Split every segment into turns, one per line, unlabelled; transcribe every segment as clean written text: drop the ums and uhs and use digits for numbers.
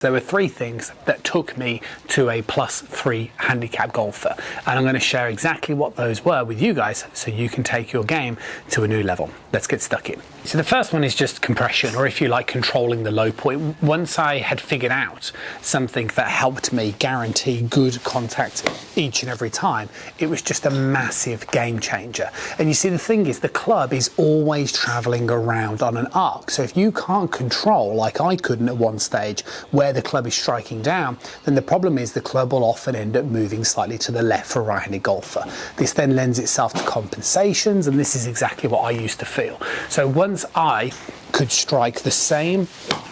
There were three things that took me to a +3 handicap golfer, and I'm going to share exactly what those were with you guys so you can take your game to a new level. Let's get stuck in. So the first one is just compression, or if you like, controlling the low point. Once I had figured out something that helped me guarantee good contact each and every time, it was just a massive game changer. And you see, the thing is, the club is always traveling around on an arc. So if you can't control, like I couldn't at one stage, where the club is striking down, then the problem is the club will often end up moving slightly to the left for a right-handed golfer. This then lends itself to compensations, and this is exactly what I used to feel. So once I could strike the same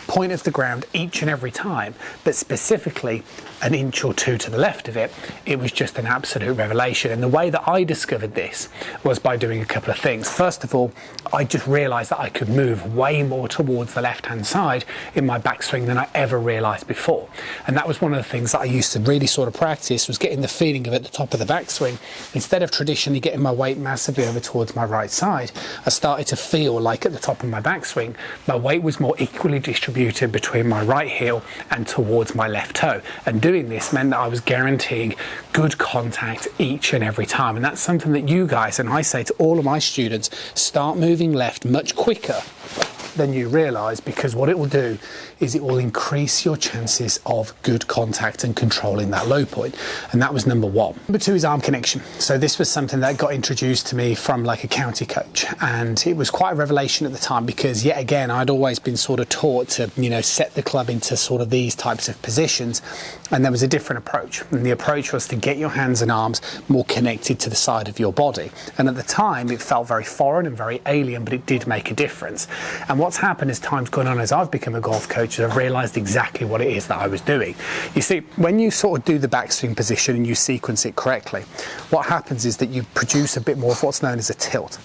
point of the ground each and every time, but specifically an inch or two to the left of it, it was just an absolute revelation. And the way that I discovered this was by doing a couple of things. First of all, I just realized that I could move way more towards the left-hand side in my backswing than I ever realized before. And that was one of the things that I used to really sort of practice, was getting the feeling of at the top of the backswing, instead of traditionally getting my weight massively over towards my right side, I started to feel like at the top of my backswing, my weight was more equally distributed between my right heel and towards my left toe. And doing this meant that I was guaranteeing good contact each and every time. And that's something that you guys, and I say to all of my students, start moving left much quicker than you realize, because what it will do is it will increase your chances of good contact and controlling that low point. And that was number one. Number two is arm connection. So this was something that got introduced to me from like a county coach, and it was quite a revelation at the time, because yet again I'd always been sort of taught to, you know, set the club into sort of these types of positions, and there was a different approach, and the approach was to get your hands and arms more connected to the side of your body. And at the time it felt very foreign and very alien, but it did make a difference. And what's happened as time's gone on, as I've become a golf coach, is I've realized exactly what it is that I was doing. You see, when you sort of do the backswing position and you sequence it correctly, what happens is that you produce a bit more of what's known as a tilt.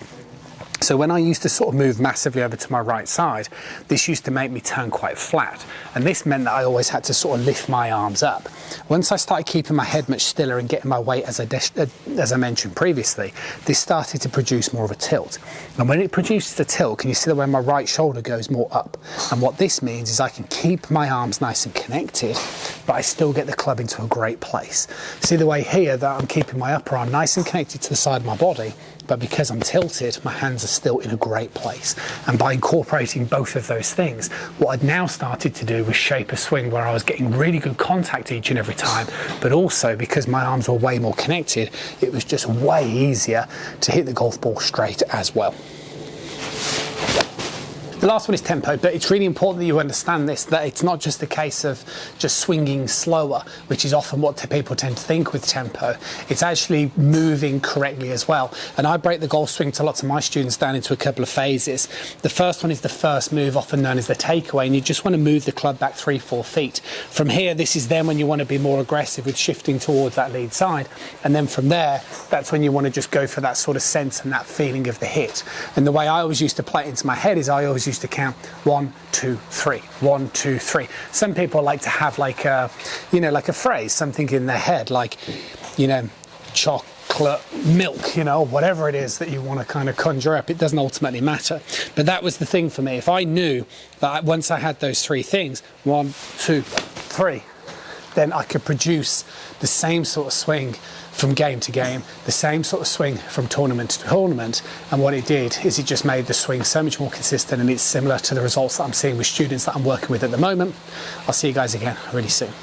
So when I used to sort of move massively over to my right side, this used to make me turn quite flat. And this meant that I always had to sort of lift my arms up. Once I started keeping my head much stiller and getting my weight, as I mentioned previously, this started to produce more of a tilt. And when it produces a tilt, can you see the way my right shoulder goes more up? And what this means is I can keep my arms nice and connected, but I still get the club into a great place. See the way here that I'm keeping my upper arm nice and connected to the side of my body, but because I'm tilted, my hands are still in a great place. And by incorporating both of those things, what I'd now started to do was shape a swing where I was getting really good contact each and every time, but also because my arms were way more connected, it was just way easier to hit the golf ball straight as well. The last one is tempo, but it's really important that you understand this, that it's not just a case of just swinging slower, which is often what people tend to think with tempo. It's actually moving correctly as well. And I break the golf swing to lots of my students down into a couple of phases. The first one is the first move, often known as the takeaway, and you just want to move the club back 3-4 feet. From here, this is then when you want to be more aggressive with shifting towards that lead side. And then from there, that's when you want to just go for that sort of sense and that feeling of the hit. And the way I always used to play it into my head is I always used to count 1, 2, 3, 1, 2, 3. Some people like to have like a, you know, like a phrase, something in their head, like, you know, chocolate milk, you know, whatever it is that you want to kind of conjure up. It doesn't ultimately matter. But that was the thing for me. If I knew that once I had those three things, 1, 2, 3, then I could produce the same sort of swing from game to game, the same sort of swing from tournament to tournament. And what it did is it just made the swing so much more consistent, and it's similar to the results that I'm seeing with students that I'm working with at the moment. I'll see you guys again really soon.